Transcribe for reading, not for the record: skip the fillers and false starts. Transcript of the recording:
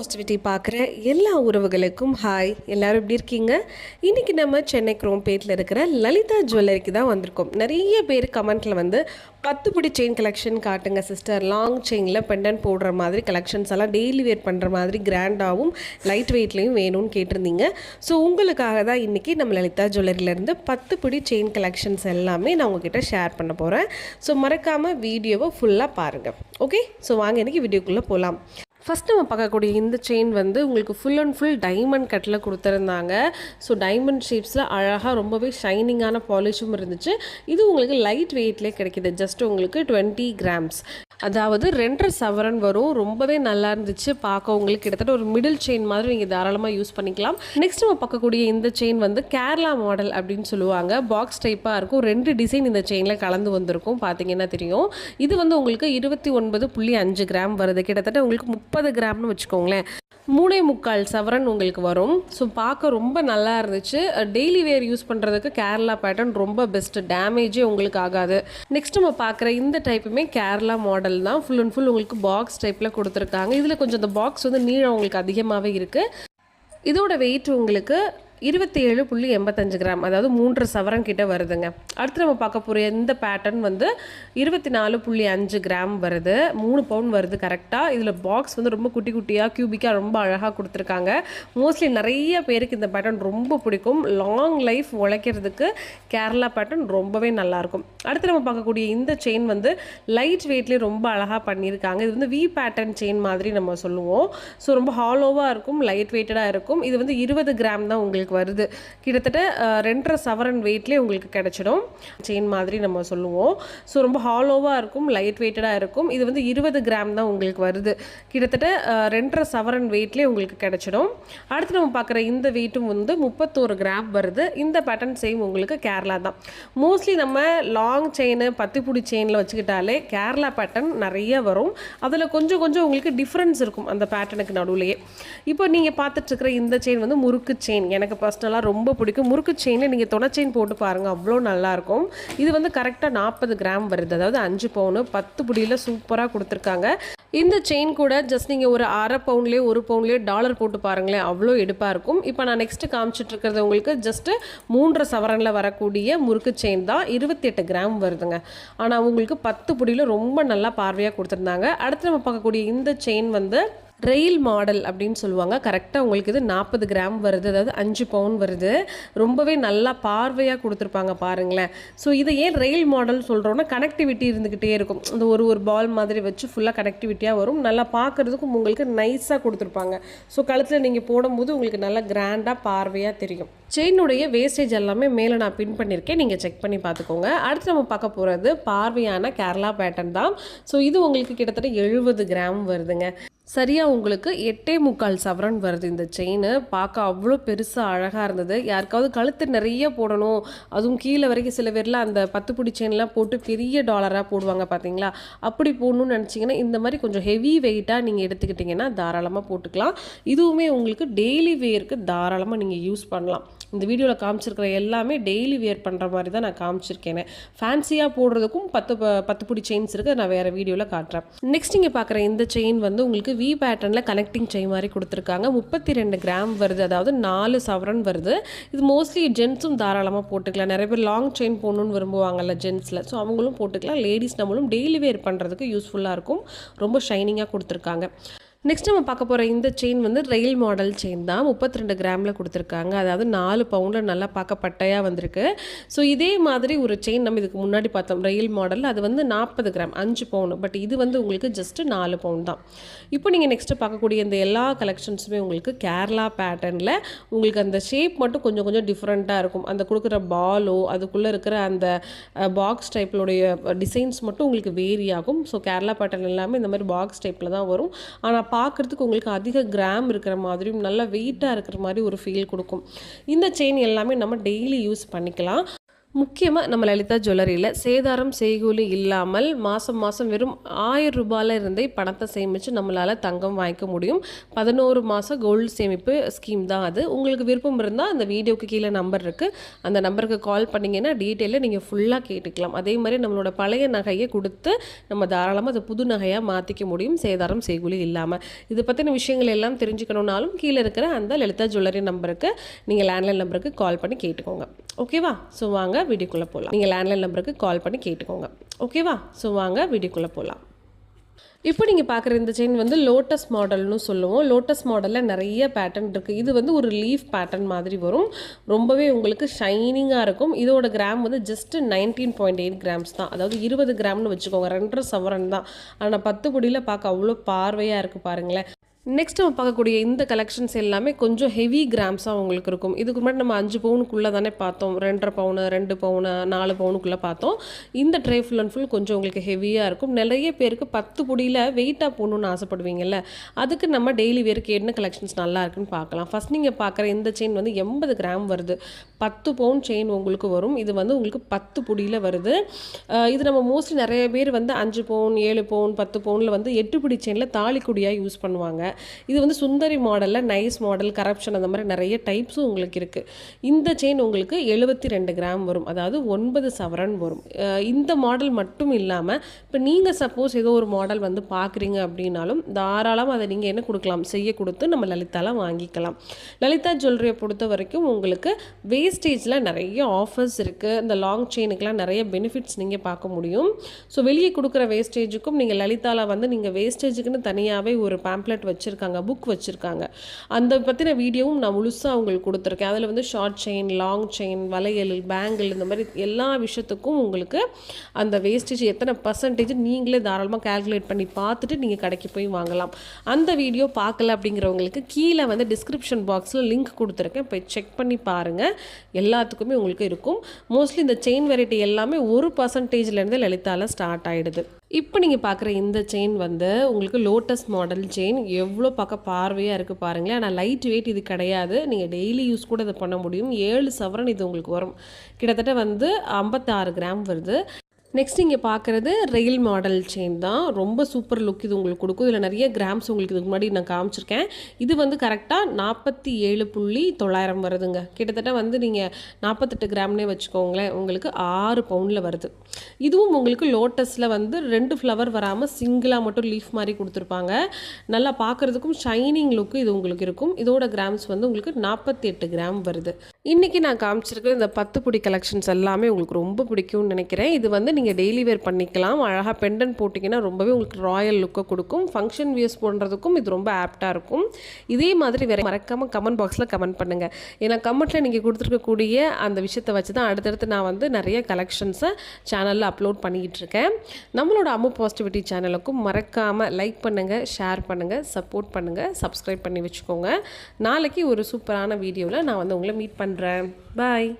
Positivity பார்க்குற எல்லா உறவுகளுக்கும் ஹாய். எல்லாரும் எப்படி இருக்கீங்க? இன்றைக்கி நம்ம சென்னை குரோம்பேட்டில் இருக்கிற லலிதா ஜுவல்லரிக்கு தான் வந்திருக்கோம். நிறைய பேர் கமெண்ட்டில் வந்து 10 பிடி செயின் கலெக்ஷன் காட்டுங்க சிஸ்டர், லாங் செயினில் பெண்டன் போடுற மாதிரி கலெக்ஷன்ஸ் எல்லாம் டெய்லி வேர் பண்ணுற மாதிரி கிராண்டாகவும் லைட் வெயிட்லேயும் வேணும்னு கேட்டிருந்தீங்க. ஸோ உங்களுக்காக தான் இன்றைக்கி நம்ம லலிதா ஜுவல்லரியிலேருந்து 10 பிடி செயின் கலெக்ஷன்ஸ் எல்லாமே நான் உங்ககிட்ட ஷேர் பண்ண போகிறேன். ஸோ மறக்காமல் வீடியோவை ஃபுல்லாக பாருங்கள். ஓகே, ஸோ வாங்க இன்றைக்கி வீடியோக்குள்ளே போகலாம். ஃபஸ்ட் நம்ம பார்க்கக்கூடிய இந்த செயின் வந்து உங்களுக்கு ஃபுல் அண்ட் ஃபுல் டைமண்ட் கட்டில் கொடுத்துருந்தாங்க. ஸோ டைமண்ட் ஷேப்ஸில் அழகாக ரொம்பவே ஷைனிங்கான பாலிஷும் இருந்துச்சு. இது உங்களுக்கு லைட் வெயிட்லேயே கிடைக்கிது. ஜஸ்ட் உங்களுக்கு 20 கிராம்ஸ், அதாவது 2.5 சவரன் வரும். ரொம்பவே நல்லா இருந்துச்சு பார்க்க. உங்களுக்கு கிட்டத்தட்ட ஒரு மிடில் செயின் மாதிரி நீங்கள் தாராளமாக யூஸ் பண்ணிக்கலாம். நெக்ஸ்ட் நம்ம பார்க்கக்கூடிய இந்த செயின் வந்து கேரளா மாடல் அப்படின்னு சொல்லுவாங்க. பாக்ஸ் டைப்பாக இருக்கும். 2 டிசைன் இந்த செயினில் கலந்து வந்திருக்கும், பார்த்தீங்கன்னா தெரியும். இது வந்து உங்களுக்கு 29.5 கிராம் வருது. கிட்டத்தட்ட உங்களுக்கு 30 கிராம்னு வச்சுக்கோங்களேன். 3.25 சவரன் உங்களுக்கு வரும். ஸோ பார்க்க ரொம்ப நல்லா இருந்துச்சு. டெய்லி வேர் யூஸ் பண்ணுறதுக்கு கேரளா பேட்டர்ன் ரொம்ப பெஸ்ட்டு, டேமேஜே உங்களுக்கு ஆகாது. நெக்ஸ்ட் நம்ம பார்க்குற இந்த டைப்புமே கேரளா மாடல் தான். ஃபுல் அண்ட் ஃபுல் உங்களுக்கு பாக்ஸ் டைப்பில் கொடுத்துருக்காங்க. இதில் கொஞ்சம் இந்த பாக்ஸ் வந்து நீளம் உங்களுக்கு அதிகமாகவே இருக்குது. இதோட வெயிட் உங்களுக்கு 27.85 கிராம், அதாவது 3.5 சவரன் கிட்ட வருதுங்க. அடுத்து நம்ம பார்க்க போகிற இந்த பேட்டர்ன் வந்து 24.5 கிராம் வருது. 3 பவுண்ட் வருது கரெக்டாக. இதில் பாக்ஸ் வந்து ரொம்ப குட்டி குட்டியாக கியூபிக்காக ரொம்ப அழகாக கொடுத்துருக்காங்க. மோஸ்ட்லி நிறைய பேருக்கு இந்த பேட்டர்ன் ரொம்ப பிடிக்கும். லாங் லைஃப் உழைக்கிறதுக்கு கேரளா பேட்டர்ன் ரொம்பவே நல்லாயிருக்கும். அடுத்து நம்ம பார்க்கக்கூடிய இந்த செயின் வந்து லைட் வெயிட்லேயே ரொம்ப அழகாக பண்ணியிருக்காங்க. இது வந்து வி பேட்டர்ன் செயின் மாதிரி நம்ம சொல்லுவோம். ஸோ ரொம்ப ஹாலோவாக இருக்கும், லைட் வெயிட்டடாக இருக்கும். இது வந்து 20 கிராம் தான் உங்களுக்கு வருது. கிட்டத்தட்ட 2.5 சவரன் வெயிட்லேயே உங்களுக்கு கிடைச்சிடும். செயின் மாதிரி நம்ம சொல்லுவோம். ஸோ ரொம்ப ஹாலோவாக இருக்கும், லைட் வெயிட்டடாக இருக்கும். இது வந்து 20 கிராம் தான் உங்களுக்கு வருது. கிட்டத்தட்ட 2.5 சவரன் வெயிட்லேயே உங்களுக்கு கிடைச்சிடும். அடுத்து நம்ம பார்க்குற இந்த வெயிட்டும் வந்து 31 கிராம் வருது. இந்த பேட்டர்ன் சேம் உங்களுக்கு கேரளா தான். மோஸ்ட்லி நம்ம லாங் செயின் 10 பிடி செயினில் வச்சுக்கிட்டாலே கேரளா பேட்டர்ன் நிறைய வரும். அதில் கொஞ்சம் கொஞ்சம் உங்களுக்கு டிஃப்ரென்ஸ் இருக்கும் அந்த பேட்டர்னுக்கு நடுவுலையே. இப்போ நீங்கள் பார்த்துட்ருக்கிற இந்த செயின் வந்து முறுக்கு செயின். எனக்கு பர்சனலாக ரொம்ப பிடிக்கும். முறுக்கு செயினில் நீங்கள் துணை செயின் போட்டு பாருங்கள், அவ்வளோ நல்லாயிருக்கும். இது வந்து கரெக்டாக 40 கிராம் வருது, அதாவது 5 பவுனு 10 பிடியில் சூப்பராக கொடுத்துருக்காங்க. இந்த செயின் கூட ஜஸ்ட் நீங்கள் ஒரு அரை பவுண்ட்லேயே 1 பவுண்ட்லேயே டாலர் போட்டு பாருங்களேன், அவ்வளோ எடுப்பாக இருக்கும். இப்போ நான் நெக்ஸ்ட்டு காமிச்சிட்ருக்கிறது உங்களுக்கு ஜஸ்ட்டு 3.5 சவரனில் வரக்கூடிய முறுக்கு செயின் தான். 28 கிராம் வருதுங்க. ஆனால் உங்களுக்கு 10 பிடியில் ரொம்ப நல்லா பார்வையாக கொடுத்துருந்தாங்க. அடுத்து நம்ம பார்க்கக்கூடிய இந்த செயின் வந்து ரெயில் மாடல் அப்படின்னு சொல்லுவாங்க. கரெக்டாக உங்களுக்கு இது 40 கிராம் வருது, அதாவது 5 பவுண்ட் வருது. ரொம்பவே நல்லா பார்வையாக கொடுத்துருப்பாங்க பாருங்களேன். ஸோ இதை ஏன் ரெயில் மாடல் சொல்கிறோன்னா, கனெக்டிவிட்டி இருந்துக்கிட்டே இருக்கும். இந்த ஒரு பால் மாதிரி வச்சு ஃபுல்லாக கனெக்டிவிட்டியாக வரும். நல்லா பார்க்குறதுக்கும் உங்களுக்கு நைஸாக கொடுத்துருப்பாங்க. ஸோ கழுத்தில் நீங்கள் போடும்போது உங்களுக்கு நல்லா கிராண்டாக பார்வையாக தெரியும். செயினுடைய வேஸ்டேஜ் எல்லாமே மேலே நான் பின் பண்ணியிருக்கேன், நீங்கள் செக் பண்ணி பார்த்துக்கோங்க. அடுத்து நம்ம பார்க்க போகிறது பார்வையான கேரளா பேட்டர்ன் தான். ஸோ இது உங்களுக்கு கிட்டத்தட்ட 70 கிராம் வருதுங்க. சரியாக உங்களுக்கு 8.25 சவரன் வருது. இந்த செயின் பார்க்க அவ்வளோ பெருசாக அழகாக இருந்தது. யாருக்காவது கழுத்து நிறைய போடணும், அதுவும் கீழே வரைக்கும் சில பேர்லாம் அந்த 10 பிடி செயின்லாம் போட்டு பெரிய டாலராக போடுவாங்க பார்த்தீங்களா, அப்படி போடணும்னு நினச்சிங்கன்னா இந்த மாதிரி கொஞ்சம் ஹெவி வெயிட்டாக நீங்கள் எடுத்துக்கிட்டிங்கன்னா தாராளமாக போட்டுக்கலாம். இதுவுமே உங்களுக்கு டெய்லி வேருக்கு தாராளமாக நீங்கள் யூஸ் பண்ணலாம். இந்த வீடியோவில் காமிச்சிருக்கிற எல்லாமே டெய்லி வேர் பண்ணுற மாதிரி தான் நான் காமிச்சிருக்கேன். ஃபேன்சியாக போடுறதுக்கும் 10 பிடி செயின்ஸ் இருக்குது, நான் வேறு வீடியோவில் காட்டுறேன். நெக்ஸ்ட் நீங்கள் பார்க்குற இந்த செயின் வந்து உங்களுக்கு வி பேட்டர்னில் கனெக்டிங் செயின் மாதிரி கொடுத்துருக்காங்க. 32 கிராம் வருது, அதாவது 4 சவரன் வருது. இது மோஸ்ட்லி ஜென்ஸும் தாராளமாக போட்டுக்கலாம். நிறைய பேர் லாங் செயின் போடணுன்னு விரும்புவாங்கல்ல ஜென்ஸில், ஸோ அவங்களும் போட்டுக்கலாம். லேடிஸ் நம்மளும் டெய்லி வேர் பண்ணுறதுக்கு யூஸ்ஃபுல்லாக இருக்கும். ரொம்ப ஷைனிங்காக கொடுத்துருக்காங்க. நெக்ஸ்ட் நம்ம பார்க்க போகிற இந்த செயின் வந்து ரெயில் மாடல் செயின் தான். 32 கிராமில் கொடுத்துருக்காங்க, அதாவது 4 பவுண்டில் நல்லா பார்க்க பட்டையாக வந்திருக்கு. ஸோ இதே மாதிரி ஒரு செயின் நம்ம இதுக்கு முன்னாடி பார்த்தோம் ரெயில் மாடல், அது வந்து 40 கிராம் 5 பவுண்டு. பட் இது வந்து உங்களுக்கு ஜஸ்ட்டு 4 பவுண்ட் தான். இப்போ நீங்கள் நெக்ஸ்ட்டு பார்க்கக்கூடிய இந்த எல்லா கலெக்ஷன்ஸுமே உங்களுக்கு கேரளா பேட்டர்னில் உங்களுக்கு அந்த ஷேப் மட்டும் கொஞ்சம் கொஞ்சம் டிஃப்ரெண்ட்டாக இருக்கும். அந்த கொடுக்குற பாலோ அதுக்குள்ளே இருக்கிற அந்த பாக்ஸ் டைப்பிலுடைய டிசைன்ஸ் மட்டும் உங்களுக்கு வேரி ஆகும். ஸோ கேரளா பேட்டர்ன் எல்லாமே இந்த மாதிரி பாக்ஸ் டைப்பில் தான் வரும். ஆனால் பார்க்குறதுக்கு உங்களுக்கு அதிக கிராம் இருக்கிற மாதிரியும் நல்லா வெயிட்டாக இருக்கிற மாதிரி ஒரு ஃபீல் கொடுக்கும். இந்த செயின் எல்லாமே நம்ம டெய்லி யூஸ் பண்ணிக்கலாம். முக்கியமாக நம்ம லலிதா ஜுவல்லரியில் சேதாரம் செய்கூலி இல்லாமல் மாதம் மாதம் வெறும் 1000 ரூபாயில இருந்தே பணத்தை சேமித்து நம்மளால் தங்கம் வாங்கிக்க முடியும். 11 மாதம் கோல்டு சேமிப்பு ஸ்கீம் தான் அது. உங்களுக்கு விருப்பம் இருந்தால் அந்த வீடியோக்கு கீழே நம்பர் இருக்குது, அந்த நம்பருக்கு கால் பண்ணிங்கன்னா டீட்டெயிலில் நீங்கள் ஃபுல்லாக கேட்டுக்கலாம். அதே மாதிரி நம்மளோட பழைய நகையை கொடுத்து நம்ம தாராளமாக அதை புது நகையாக மாற்றிக்க முடியும் சேதாரம் செய்கூலி இல்லாமல். இது பற்றின விஷயங்கள் எல்லாம் தெரிஞ்சுக்கணுன்னாலும் கீழே இருக்கிற அந்த லலிதா ஜுவல்லரி நம்பருக்கு நீங்கள் லேண்ட்லைன் நம்பருக்கு கால் பண்ணி கேட்டுக்கோங்க. ஓகேவா? ஸோ வாங்க வீடியோக்குள்ளே போகலாம். நீங்கள் லேண்ட்லைன் நம்பருக்கு கால் பண்ணி கேட்டுக்கோங்க. ஓகேவா? ஸோ வாங்க வீடியோக்குள்ளே போகலாம். இப்போ நீங்கள் பார்க்குற இந்த செயின் வந்து லோட்டஸ் மாடல்னு சொல்லுவோம். லோட்டஸ் மாடலில் நிறைய பேட்டர்ன் இருக்குது. இது வந்து ஒரு லீஃப் பேட்டர்ன் மாதிரி வரும். ரொம்பவே உங்களுக்கு ஷைனிங்காக இருக்கும். இதோட கிராம் வந்து ஜஸ்ட் 19.8 கிராம்ஸ் தான். அதாவது 20 கிராம்னு வச்சுக்கோங்க. 2.5 சவரன் தான். ஆனால் 10 பொடியில் பார்க்க அவ்வளோ பார்வையாக இருக்குது பாருங்களேன். நெக்ஸ்ட் நம்ம பார்க்கக்கூடிய இந்த கலெக்ஷன்ஸ் எல்லாமே கொஞ்சம் ஹெவி கிராம்ஸாக உங்களுக்கு இருக்கும். இதுக்கு முன்னாடி நம்ம 5 பவுனுக்குள்ளே தானே பார்த்தோம். 2.5 பவுனு 2 பவுனு 4 பவுனுக்குள்ளே பார்த்தோம். இந்த ட்ரே ஃபுல் அண்ட் ஃபுல் கொஞ்சம் உங்களுக்கு ஹெவியாக இருக்கும். நிறைய பேருக்கு 10 பொடியில் வெயிட்டாக போகணுன்னு ஆசைப்படுவீங்கல்ல, அதுக்கு நம்ம டெய்லி வேருக்கு என்ன கலெக்ஷன்ஸ் நல்லா இருக்குன்னு பார்க்கலாம். ஃபஸ்ட் நீங்கள் பார்க்குற இந்த செயின் வந்து 80 கிராம் வருது. 10 பவுன் செயின் உங்களுக்கு வரும். இது வந்து உங்களுக்கு 10 பொடியில் வருது. இது நம்ம மோஸ்ட்லி நிறைய பேர் வந்து 5 பவுன் 7 பவுன் 10 பவுனில் வந்து 8 பிடி செயினில் தாலிக்குடியாக யூஸ் பண்ணுவாங்க. இது வந்து சுந்தரி மாடலில் நைஸ் மாடல் கரப்ஷன் அந்த மாதிரி நிறைய டைப்ஸும் உங்களுக்கு இருக்குது. இந்த செயின் உங்களுக்கு 72 கிராம் வரும். அதாவது 9 சவரன் வரும். இந்த மாடல் மட்டும் இல்லாமல் இப்போ நீங்கள் சப்போஸ் ஏதோ ஒரு மாடல் வந்து பார்க்குறீங்க அப்படின்னாலும் தாராளமாக அதை நீங்கள் என்ன கொடுக்கலாம், செய்ய கொடுத்து நம்ம லலிதாலாம் வாங்கிக்கலாம். லலிதா ஜுவல்லரியை பொறுத்த வரைக்கும் உங்களுக்கு வேஸ்டேஜில் நிறைய ஆஃபர்ஸ் இருக்குது. இந்த லாங் செயினுக்கெலாம் நிறைய பெனிஃபிட்ஸ் நீங்கள் பார்க்க முடியும். ஸோ வெளியே கொடுக்குற வேஸ்டேஜுக்கும் நீங்கள் லலிதாவில் வந்து நீங்கள் வேஸ்டேஜுக்குன்னு தனியாகவே ஒரு பேம்ப்ளெட் வச்சுருக்காங்க, புக் வச்சுருக்காங்க. அந்த பற்றின வீடியோவும் நான் முழுசாக உங்களுக்கு கொடுத்துருக்கேன். அதில் வந்து ஷார்ட் செயின், லாங் செயின், வளையல், பேங்கிள் இந்த மாதிரி எல்லா விஷயத்துக்கும் உங்களுக்கு அந்த வேஸ்டேஜ் எத்தனை பர்சன்டேஜ் நீங்களே தாராளமாக கேல்குலேட் பண்ணி பார்த்துட்டு நீங்கள் கடைக்கு போய் வாங்கலாம். அந்த வீடியோ பார்க்கல அப்படிங்கிறவங்களுக்கு கீழே வந்து டிஸ்கிரிப்ஷன் பாக்ஸில் லிங்க் கொடுத்துருக்கேன், போய் செக் பண்ணி பாருங்கள். எல்லாத்துக்குமே உங்களுக்கு இருக்கும். மோஸ்ட்லி இந்த செயின் வெரைட்டி எல்லாமே 1% லலிதாவில் ஸ்டார்ட் ஆகிடுது. இப்போ நீங்கள் பார்க்குற இந்த செயின் வந்து உங்களுக்கு லோட்டஸ் மாடல் செயின். எவ்வளோ பார்க்க பார்வையாக இருக்குது பாருங்களேன். ஆனால் லைட் வெயிட் இது கிடையாது. நீங்கள் டெய்லி யூஸ் கூட இதை பண்ண முடியும். 7 சவரன் இது உங்களுக்கு வரும். கிட்டத்தட்ட வந்து 56 கிராம் வருது. நெக்ஸ்ட் இங்கே பார்க்குறது ரெயில் மாடல் செயின் தான். ரொம்ப சூப்பர் லுக் இது உங்களுக்கு கொடுக்கும். இதில் நிறைய கிராம்ஸ் உங்களுக்கு இதுக்கு முன்னாடி நான் காமிச்சிருக்கேன். இது வந்து கரெக்டாக 47.900 வருதுங்க. கிட்டத்தட்ட வந்து நீங்கள் 48 கிராம்னே வச்சுக்கோங்களேன், உங்களுக்கு 6 பவுனில் வருது. இதுவும் உங்களுக்கு லோட்டஸில் வந்து 2 ஃப்ளவர் வராமல் சிங்கிளாக மட்டும் லீஃப் மாதிரி கொடுத்துருப்பாங்க. நல்லா பார்க்குறதுக்கும் ஷைனிங் லுக்கு இது உங்களுக்கு இருக்கும். இதோட கிராம்ஸ் வந்து உங்களுக்கு 48 கிராம் வருது. இன்றைக்கி நான் காமிச்சிருக்கிற இந்த 10 பொடி கலெக்ஷன்ஸ் எல்லாமே உங்களுக்கு ரொம்ப பிடிக்கும்னு நினைக்கிறேன். இது வந்து நீங்கள் டெய்லி வேர் பண்ணிக்கலாம். அழகாக பெண்டன் போட்டிங்கன்னா ரொம்பவே உங்களுக்கு ராயல் லுக்கை கொடுக்கும். ஃபங்க்ஷன் வியர்ஸ் போடுறதுக்கும் இது ரொம்ப ஆப்டாக இருக்கும். இதே மாதிரி வேறு மறக்காமல் கமெண்ட் பாக்ஸில் கமெண்ட் பண்ணுங்கள். ஏன்னா கமெண்ட்டில் நீங்கள் கொடுத்துருக்கக்கூடிய அந்த விஷயத்தை வச்சு தான் அடுத்தடுத்து நான் வந்து நிறைய கலெக்ஷன்ஸை சேனலில் அப்லோட் பண்ணிக்கிட்டு இருக்கேன். நம்மளோட அம்மு பாசிட்டிவிட்டி சேனலுக்கும் மறக்காமல் லைக் பண்ணுங்கள், ஷேர் பண்ணுங்கள், சப்போர்ட் பண்ணுங்கள், சப்ஸ்கிரைப் பண்ணி வச்சுக்கோங்க. நாளைக்கு ஒரு சூப்பரான வீடியோவில் நான் வந்து உங்களை மீட் பண்ணுறேன். பாய்.